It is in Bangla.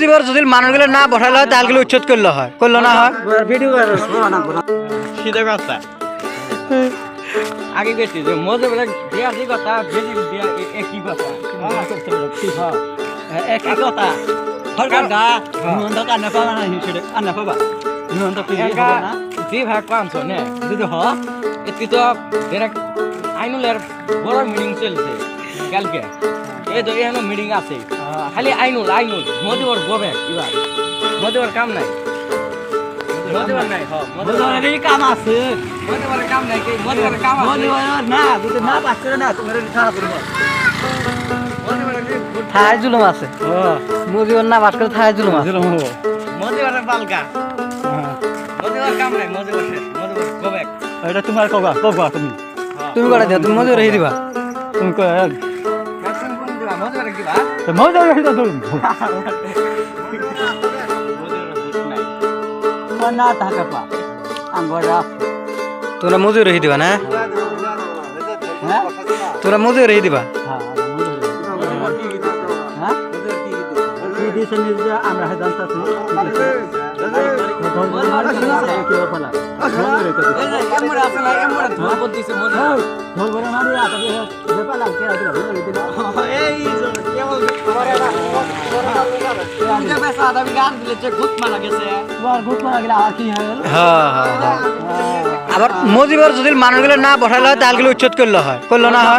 মজিবর যদি মানুষগুলো না বসাইলে হয় তাহলে উচ্ছেদ করলে হয়, করলো না হয় ভিডিও সিধা কথা আগে গেছি যে মজিবর দিয়া দি কথা বেশি দিয়া একই কথা একই কথা সরকার দা হিমন্ত কান্না পাবা না হিসেবে কান্না পাবা হিমন্ত না দি ভাগ পাঁচশ নে যদি হ এটি তো আইনুলের বড় মিটিং চলছে কালকে এই তো এখানে মিটিং আছে খালি আইনুল মজিবর গবে এবার মজিবর কাম নাই মজিবর নাই মজিবরের কাম আছে মজিবরের কাম নাই কি মজিবরের কাম আছে মজিবর না যদি না পাচ্ছে না তোমার খারাপ করব থাই জুলুম আছে মজিবর না বাস করে থাই জুলুম আছে মজিবরের বালকা মজিবর কাম নাই মজিবর শেষ মজিবর গবে এটা তোমার কবা তুমি তুমি করে দিও, তুমি মজুর রেখে দিবা তুমি কয় মজিবর দিবা মজা এটা ধরুন তোমার না থাকে পা আঙ্গরা তোরা মজুর রেখে দিবা না, হ্যাঁ তোরা মজুর রেখে দিবা হ্যাঁ কি দিছে নিজে আমরা জানতাছি আবার মজিবর যদি মানুষগুলো না বসাইলে হয় তাহলে উচ্ছেদ করলে হয়, করলো না হয়।